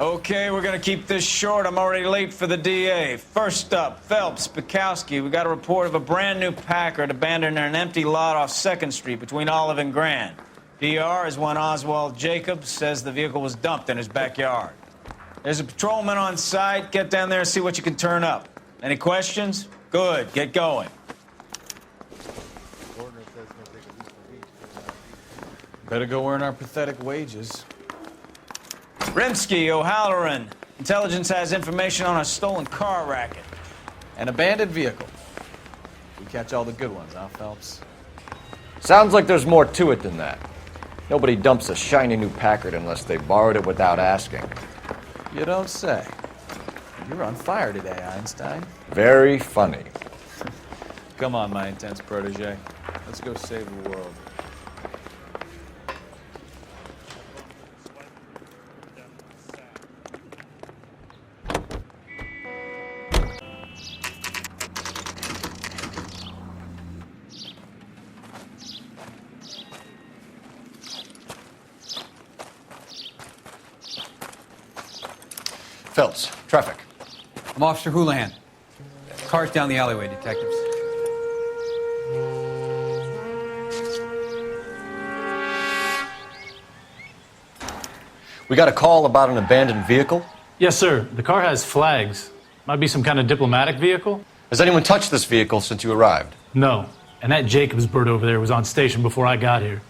Okay, we're gonna keep this short. I'm already late for the DA. First up, Phelps, Bukowski. We got a report of a brand new Packard abandoned in an empty lot off 2nd Street between Olive and Grand. DR is one Oswald Jacobs says the vehicle was dumped in his backyard. There's a patrolman on site. Get down there and see what you can turn up. Any questions? Good, get going. Better go earn our pathetic wages. Rimsky, O'Halloran. Intelligence has information on a stolen car racket. An abandoned vehicle. We catch all the good ones, huh, Phelps? Sounds like there's more to it than that. Nobody dumps a shiny new Packard unless they borrowed it without asking. You don't say. You're on fire today, Einstein. Very funny. Come on, my intense protege. Let's go save the world. Phelps, traffic. I'm Officer Houlihan. Car's down the alleyway, detectives. We got a call about an abandoned vehicle. Yes, sir. The car has flags. Might be some kind of diplomatic vehicle. Has anyone touched this vehicle since you arrived? No. And that Jacobs bird over there was on station before I got here.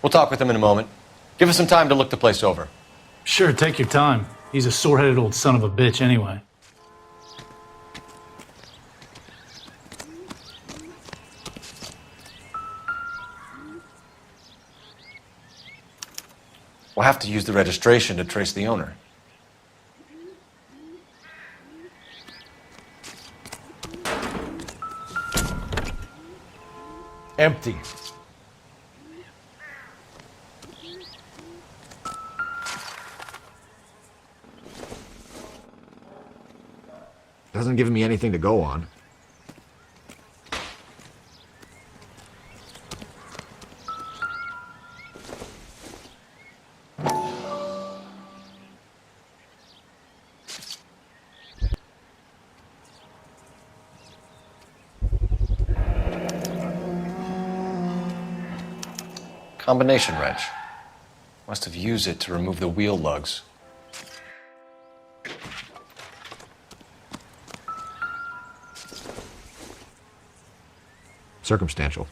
We'll talk with him in a moment. Give us some time to look the place over. Sure, take your time. He's a sore-headed old son of a bitch anyway. We'll have to use the registration to trace the owner. Empty. Doesn't give me anything to go on. Combination wrench. Must have used it to remove the wheel lugs. Circumstantial.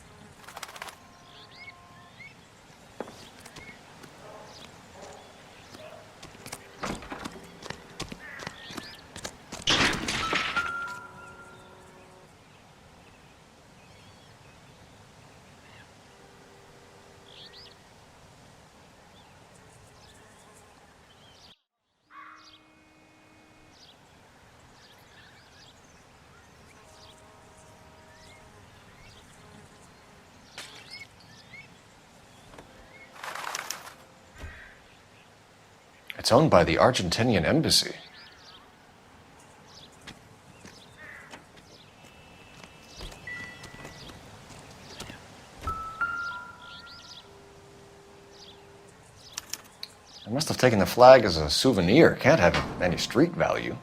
It's owned by the Argentinian embassy. They must have taken the flag as a souvenir. Can't have any street value.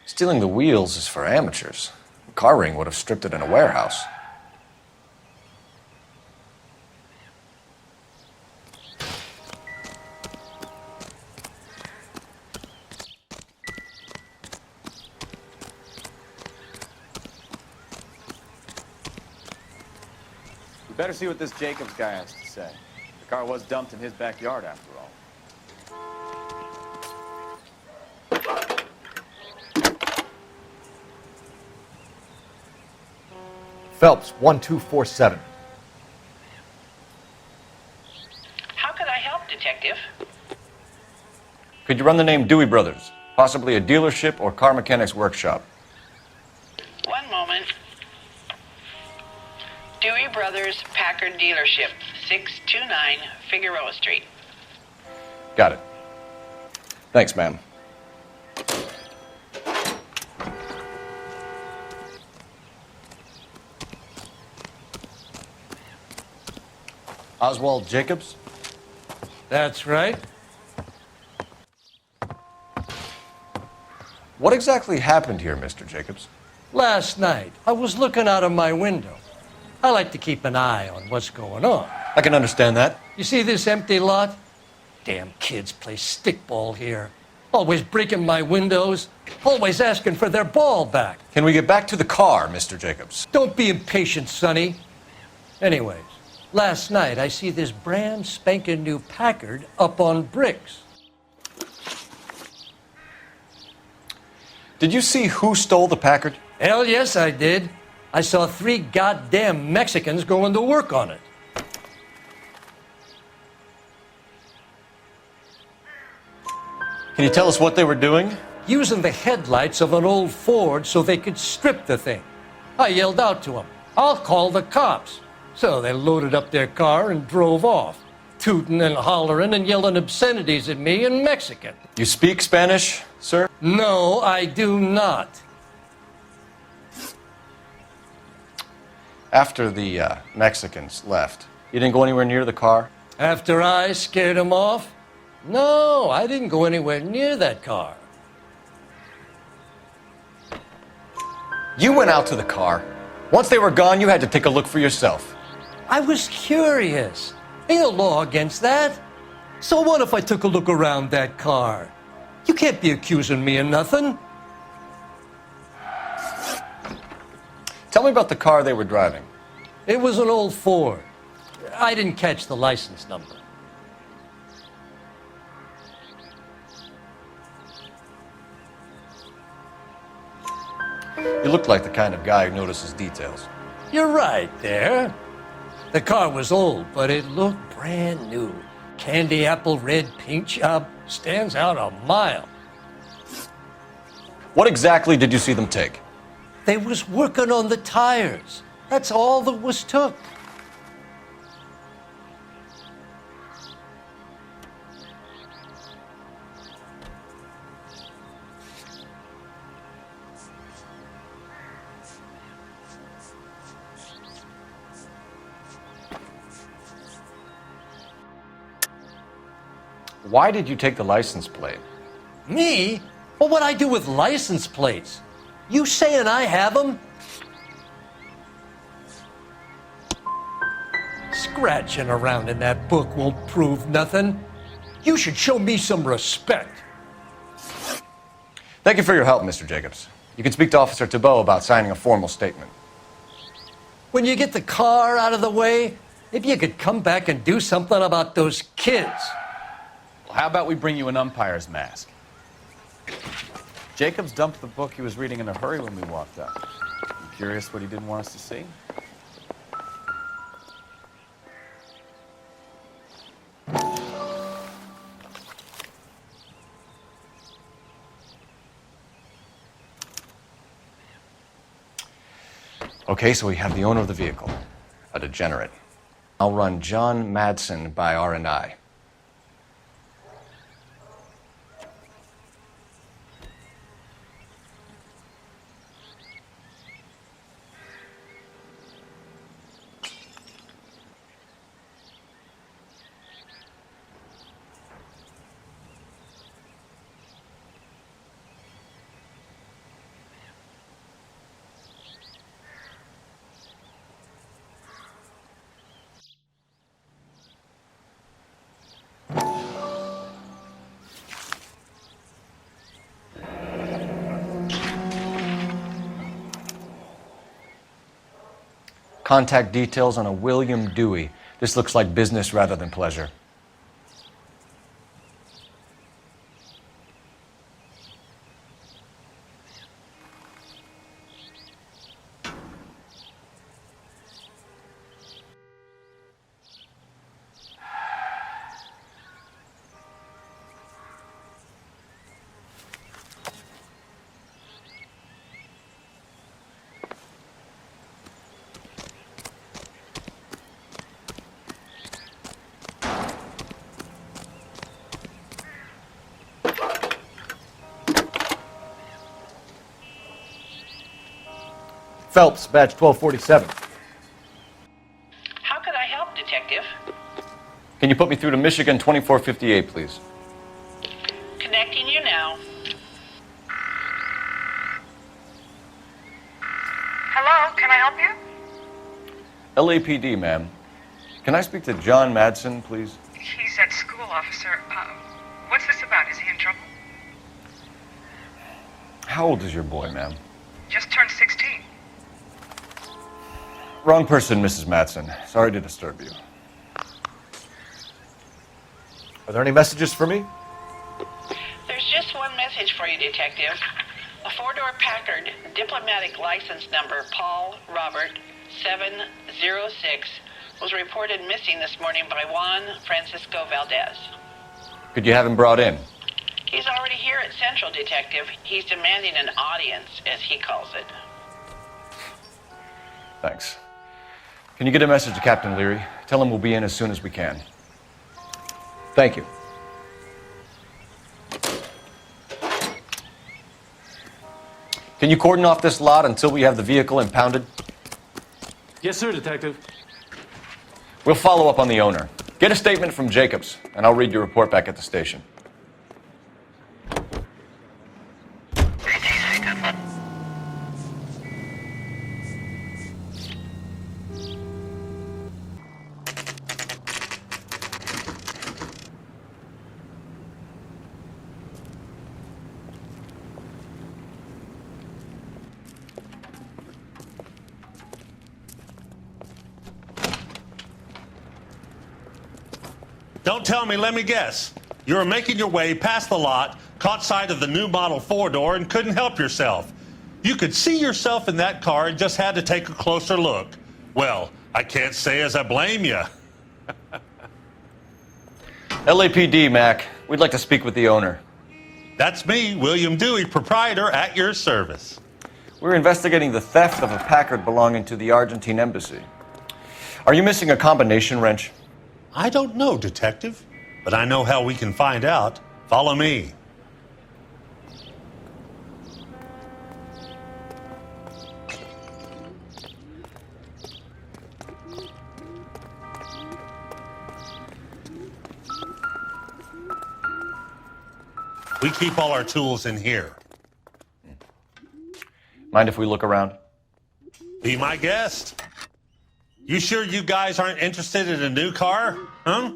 Stealing the wheels is for amateurs. A car ring would have stripped it in a warehouse. We better see what this Jacobs guy has to say. The car was dumped in his backyard after all. Phelps, 1247. How can I help, Detective? Could you run the name Dewey Brothers? Possibly a dealership or car mechanics workshop. One moment. Dewey Brothers Packard Dealership, 629 Figueroa Street. Got it. Thanks, ma'am. Oswald Jacobs? That's right. What exactly happened here, Mr. Jacobs? Last night, I was looking out of my window. I like to keep an eye on what's going on. I can understand that. You see this empty lot? Damn kids play stickball here. Always breaking my windows, always asking for their ball back. Can we get back to the car, Mr. Jacobs? Don't be impatient, Sonny. Anyways, last night I see this brand spanking new Packard up on bricks. Did you see who stole the Packard? Hell yes, I did. I saw 3 goddamn Mexicans going to work on it. Can you tell us what they were doing? Using the headlights of an old Ford so they could strip the thing. I yelled out to them, "I'll call the cops." So they loaded up their car and drove off, tooting and hollering and yelling obscenities at me in Mexican. You speak Spanish, sir? No, I do not. After the Mexicans left, you didn't go anywhere near the car? After I scared them off? No, I didn't go anywhere near that car. You went out to the car. Once they were gone, you had to take a look for yourself. I was curious. Ain't no law against that. So what if I took a look around that car? You can't be accusing me of nothing. Tell me about the car they were driving. It was an old Ford. I didn't catch the license number. You look like the kind of guy who notices details. You're right there. The car was old, but it looked brand new. Candy apple red paint job stands out a mile. What exactly did you see them take? They was working on the tires. That's all that was took. Why did you take the license plate? Me? Well, what'd I do with license plates? You saying I have them? Scratching around in that book won't prove nothing. You should show me some respect. Thank you for your help, Mr. Jacobs. You can speak to Officer Thibault about signing a formal statement. When you get the car out of the way, maybe you could come back and do something about those kids. Well, how about we bring you an umpire's mask? Jacobs dumped the book he was reading in a hurry when we walked up. You curious what he didn't want us to see? Okay, so we have the owner of the vehicle, a degenerate. I'll run John Madsen by R&I. Contact details on a William Dewey. This looks like business rather than pleasure. Phelps, badge 1247. How could I help, Detective? Can you put me through to Michigan 2458, please? Connecting you now. Hello, can I help you? LAPD, ma'am. Can I speak to John Madsen, please? He's at school, officer. What's this about? Is he in trouble? How old is your boy, ma'am? Just turned 16. Wrong person, Mrs. Madsen. Sorry to disturb you. Are there any messages for me? There's just one message for you, Detective. A four-door Packard, diplomatic license number Paul Robert 706, was reported missing this morning by Juan Francisco Valdez. Could you have him brought in? He's already here at Central, Detective. He's demanding an audience, as he calls it. Thanks. Can you get a message to Captain Leary? Tell him we'll be in as soon as we can. Thank you. Can you cordon off this lot until we have the vehicle impounded? Yes, sir, Detective. We'll follow up on the owner. Get a statement from Jacobs, and I'll read your report back at the station. Don't tell me, let me guess. You were making your way past the lot, caught sight of the new model four-door, and couldn't help yourself. You could see yourself in that car and just had to take a closer look. Well, I can't say as I blame you. LAPD, Mac. We'd like to speak with the owner. That's me, William Dewey, proprietor, at your service. We're investigating the theft of a Packard belonging to the Argentine embassy. Are you missing a combination wrench? I don't know, Detective, but I know how we can find out. Follow me. We keep all our tools in here. Mind if we look around? Be my guest. You sure you guys aren't interested in a new car? Huh?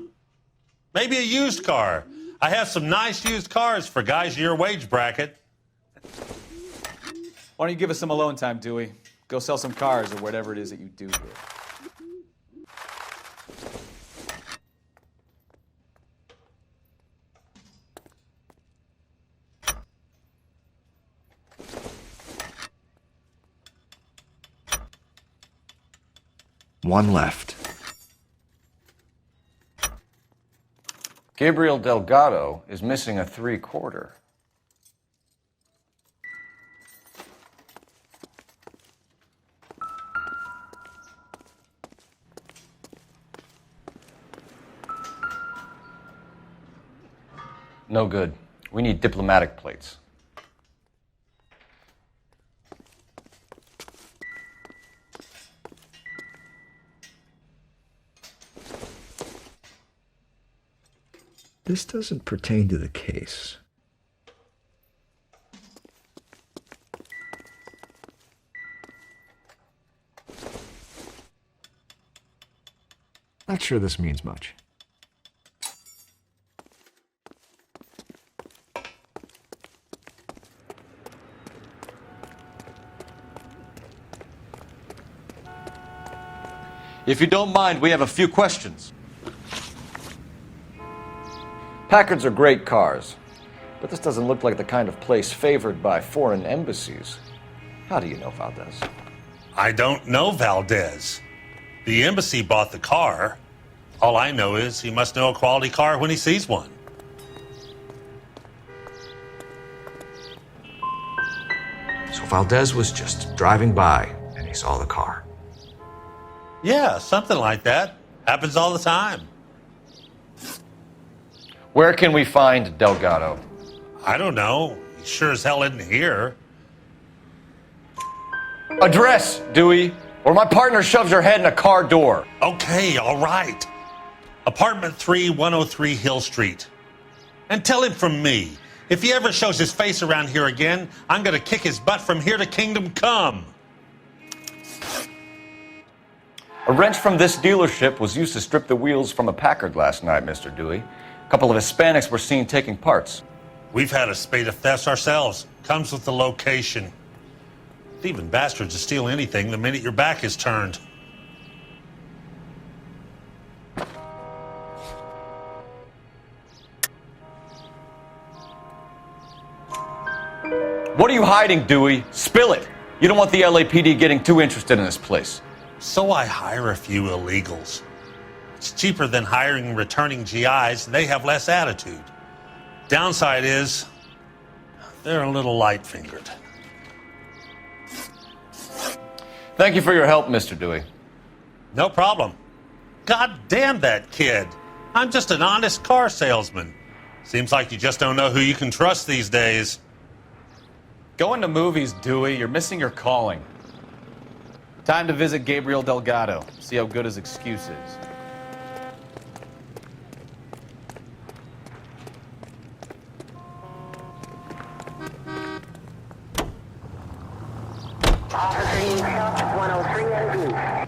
Maybe a used car. I have some nice used cars for guys in your wage bracket. Why don't you give us some alone time, Dewey? Go sell some cars or whatever it is that you do here. One left. Gabriel Delgado is missing a 3/4. No good. We need diplomatic plates. This doesn't pertain to the case. Not sure this means much. If you don't mind, we have a few questions. Packards are great cars, but this doesn't look like the kind of place favored by foreign embassies. How do you know Valdez? I don't know Valdez. The embassy bought the car. All I know is he must know a quality car when he sees one. So Valdez was just driving by and he saw the car. Yeah, something like that. Happens all the time. Where can we find Delgado? I don't know. He sure as hell isn't here. Address, Dewey, or my partner shoves your head in a car door. Okay, all right. Apartment 3, 103 Hill Street. And tell him from me, if he ever shows his face around here again, I'm going to kick his butt from here to Kingdom Come. A wrench from this dealership was used to strip the wheels from a Packard last night, Mr. Dewey. A couple of Hispanics were seen taking parts. We've had a spate of thefts ourselves. Comes with the location. Thieving bastards will steal anything the minute your back is turned. What are you hiding, Dewey? Spill it. You don't want the LAPD getting too interested in this place. So I hire a few illegals. It's cheaper than hiring returning GIs. They have less attitude. Downside is, they're a little light-fingered. Thank you for your help, Mr. Dewey. No problem. God damn that kid. I'm just an honest car salesman. Seems like you just don't know who you can trust these days. Going to movies, Dewey. You're missing your calling. Time to visit Gabriel Delgado. See how good his excuse is. Officer, 103 NV.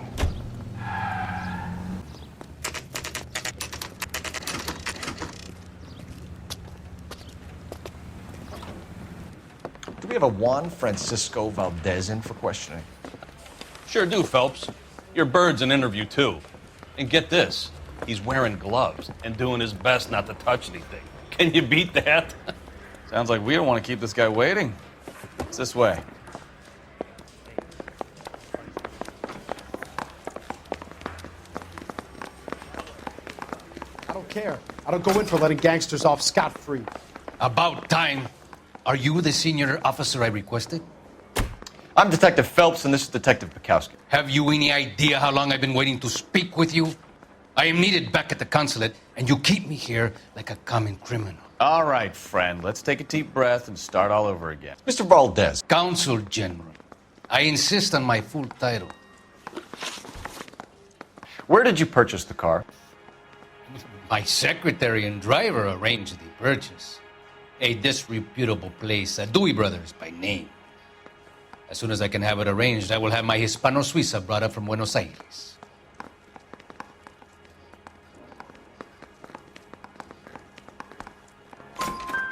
Do we have a Juan Francisco Valdez in for questioning? Sure do, Phelps. Your bird's an interview, too. And get this, he's wearing gloves and doing his best not to touch anything. Can you beat that? Sounds like we don't want to keep this guy waiting. It's this way. I don't care. I don't go in for letting gangsters off scot-free. About time. Are you the senior officer I requested? I'm Detective Phelps, and this is Detective Bukowski. Have you any idea how long I've been waiting to speak with you? I am needed back at the consulate, and you keep me here like a common criminal. All right, friend. Let's take a deep breath and start all over again. Mr. Valdez. Consul General. I insist on my full title. Where did you purchase the car? My secretary and driver arranged the purchase. A disreputable place, Dewey Brothers by name. As soon as I can have it arranged, I will have my Hispano Suiza brought up from Buenos Aires.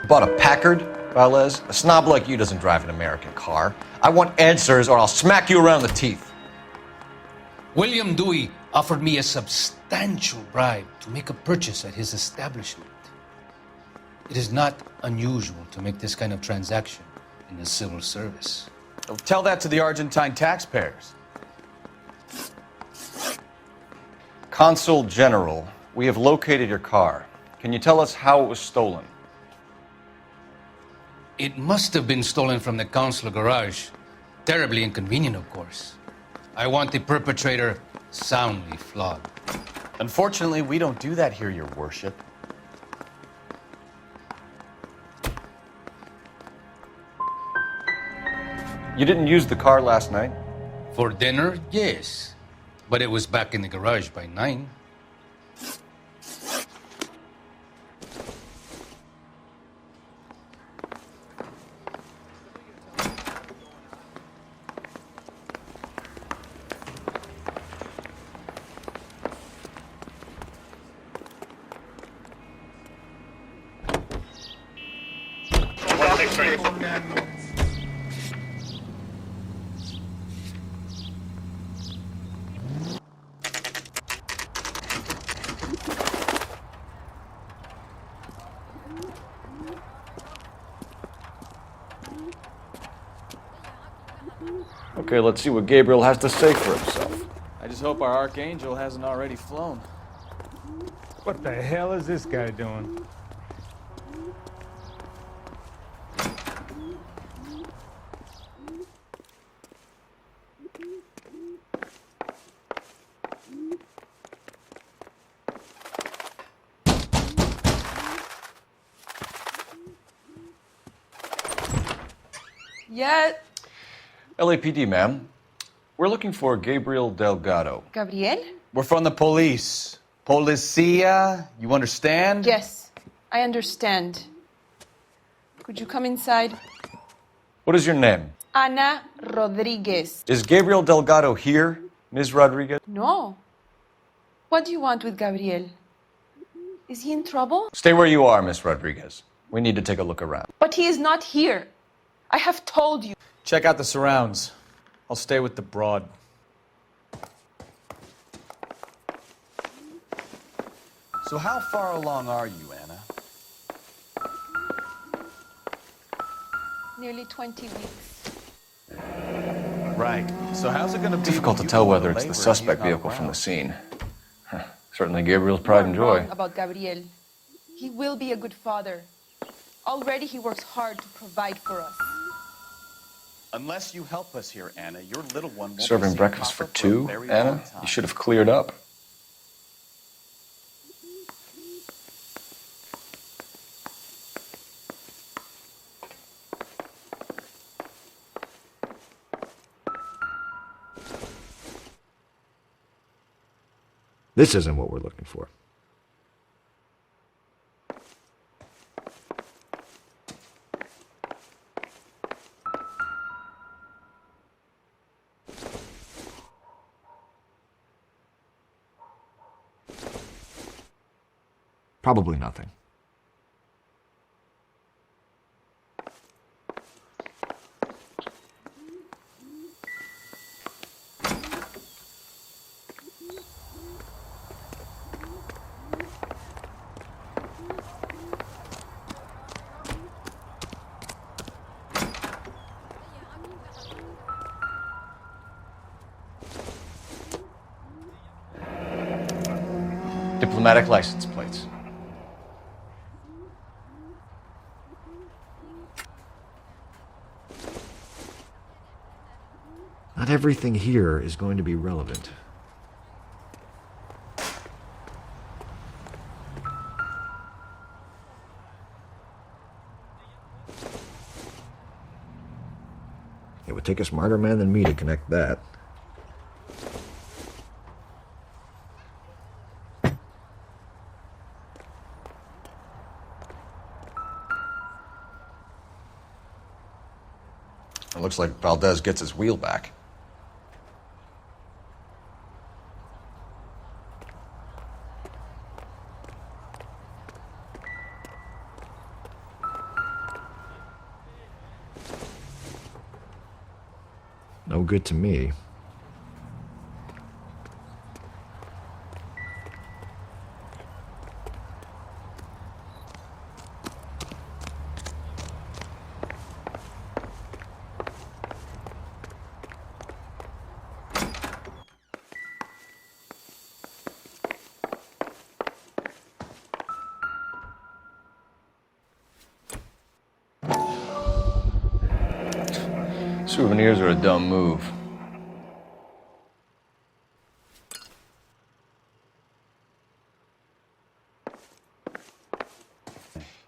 Bought a Packard, Valdez? A snob like you doesn't drive an American car. I want answers or I'll smack you around the teeth. William Dewey offered me a substantial bribe to make a purchase at his establishment. It is not unusual to make this kind of transaction in the civil service. Tell that to the Argentine taxpayers. Consul General, we have located your car. Can you tell us how it was stolen? It must have been stolen from the consular garage. Terribly inconvenient, of course. I want the perpetrator soundly flogged. Unfortunately, we don't do that here, Your Worship. You didn't use the car last night? For dinner, yes. But it was back in the garage by 9. Okay, let's see what Gabriel has to say for himself. I just hope our Archangel hasn't already flown. What the hell is this guy doing? Yet. LAPD, ma'am. We're looking for Gabriel Delgado. Gabriel? We're from the police. Policia, you understand? Yes, I understand. Could you come inside? What is your name? Ana Rodriguez. Is Gabriel Delgado here, Ms. Rodriguez? No. What do you want with Gabriel? Is he in trouble? Stay where you are, Miss Rodriguez. We need to take a look around. But he is not here. I have told you. Check out the surrounds. I'll stay with the broad. So how far along are you, Anna? Nearly 20 weeks. Right. So how's it going to be? Difficult to tell whether it's the suspect vehicle from the scene. Certainly Gabriel's pride and joy. About Gabriel. He will be a good father. Already he works hard to provide for us. Unless you help us here, Anna, your little one won't Serving be breakfast for Papa a two, very Anna? long time. You should have cleared up. This isn't what we're looking for. Probably nothing. Diplomatic license plates. Not everything here is going to be relevant. It would take a smarter man than me to connect that. It looks like Valdez gets his wheel back. No good to me. Souvenirs are a dumb move.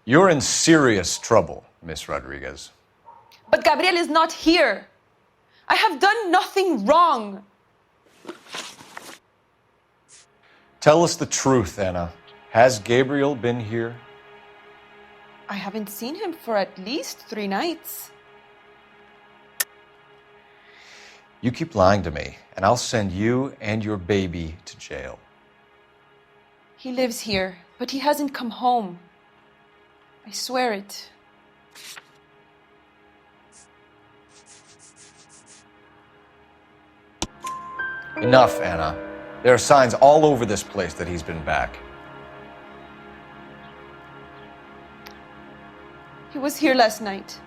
You're in serious trouble, Miss Rodriguez. But Gabriel is not here. I have done nothing wrong. Tell us the truth, Anna. Has Gabriel been here? I haven't seen him for at least 3 nights. You keep lying to me, and I'll send you and your baby to jail. He lives here, but he hasn't come home. I swear it. Enough, Anna. There are signs all over this place that he's been back. He was here last night.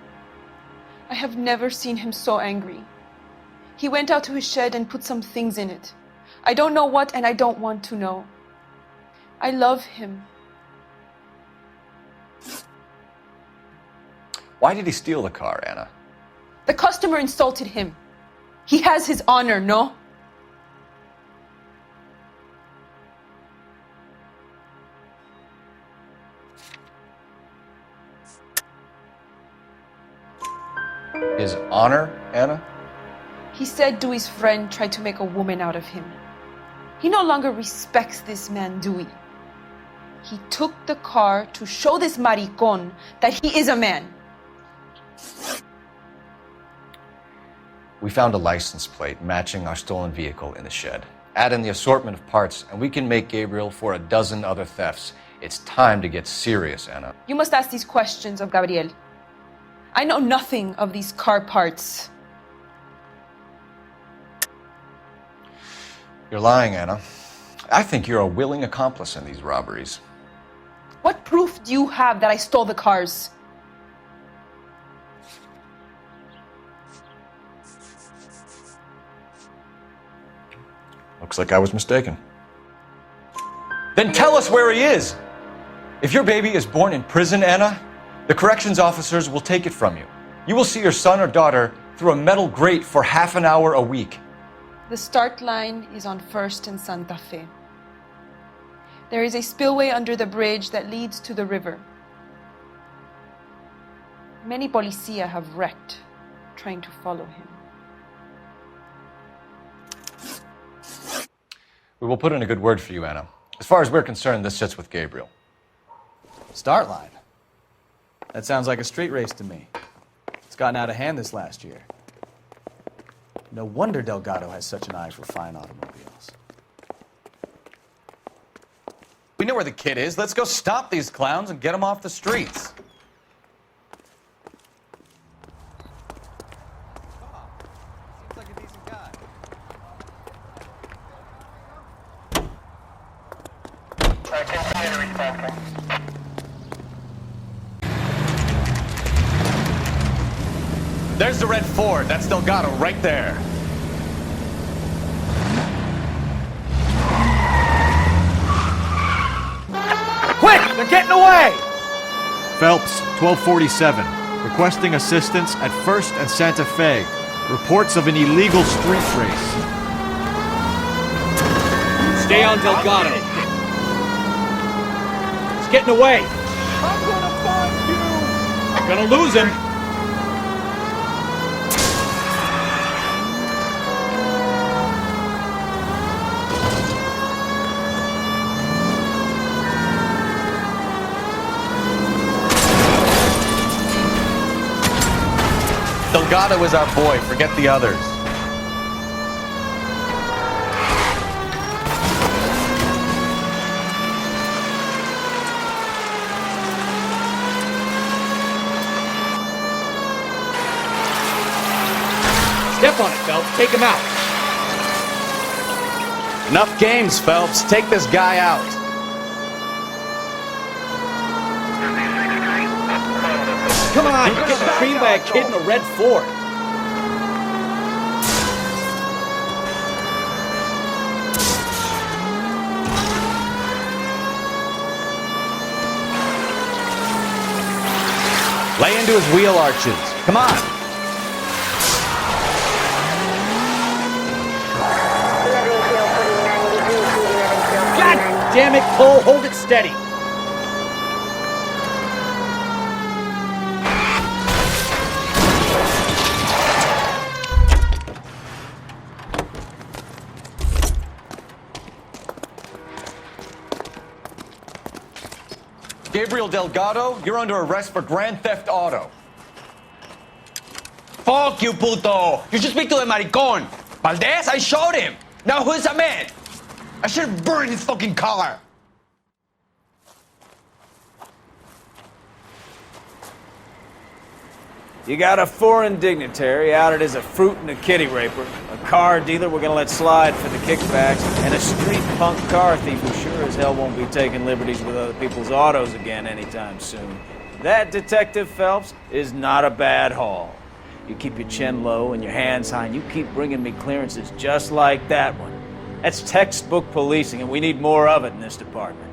I have never seen him so angry. He went out to his shed and put some things in it. I don't know what, and I don't want to know. I love him. Why did he steal the car, Anna? The customer insulted him. He has his honor, no? His honor, Anna? He said Dewey's friend tried to make a woman out of him. He no longer respects this man, Dewey. He took the car to show this maricon that he is a man. We found a license plate matching our stolen vehicle in the shed. Add in the assortment of parts, and we can make Gabriel for a dozen other thefts. It's time to get serious, Anna. You must ask these questions of Gabriel. I know nothing of these car parts. You're lying, Anna. I think you're a willing accomplice in these robberies. What proof do you have that I stole the cars? Looks like I was mistaken. Then tell us where he is! If your baby is born in prison, Anna, the corrections officers will take it from you. You will see your son or daughter through a metal grate for half an hour a week. The start line is on 1st and Santa Fe. There is a spillway under the bridge that leads to the river. Many policia have wrecked trying to follow him. We will put in a good word for you, Anna. As far as we're concerned, this sits with Gabriel. Start line. That sounds like a street race to me. It's gotten out of hand this last year. No wonder Delgado has such an eye for fine automobiles. We know where the kid is. Let's go stop these clowns and get them off the streets. Seems like a decent guy. Continue to respond. There's the red Ford. That's Delgado right there. Quick! They're getting away! Phelps, 1247. Requesting assistance at 1st and Santa Fe. Reports of an illegal street race. Stay on Delgado. He's getting away. I'm gonna find you! You're gonna lose him. Delgado is our boy. Forget the others. Step on it, Phelps. Take him out. Enough games, Phelps. Take this guy out. Come on, you're getting creamed by a kid in a red Ford. Lay into his wheel arches. Come on. God damn it, Cole. Hold it steady. Gabriel Delgado, you're under arrest for grand theft auto. Fuck you, puto! You should speak to the maricon. Valdez, I showed him. Now who's a man? I should have burned his fucking car. You got a foreign dignitary outed as a fruit and a kitty raper, a car dealer we're gonna let slide for the kickbacks, and a street punk car thief who sure as hell won't be taking liberties with other people's autos again anytime soon. That, Detective Phelps, is not a bad haul. You keep your chin low and your hands high, and you keep bringing me clearances just like that one. That's textbook policing, and we need more of it in this department.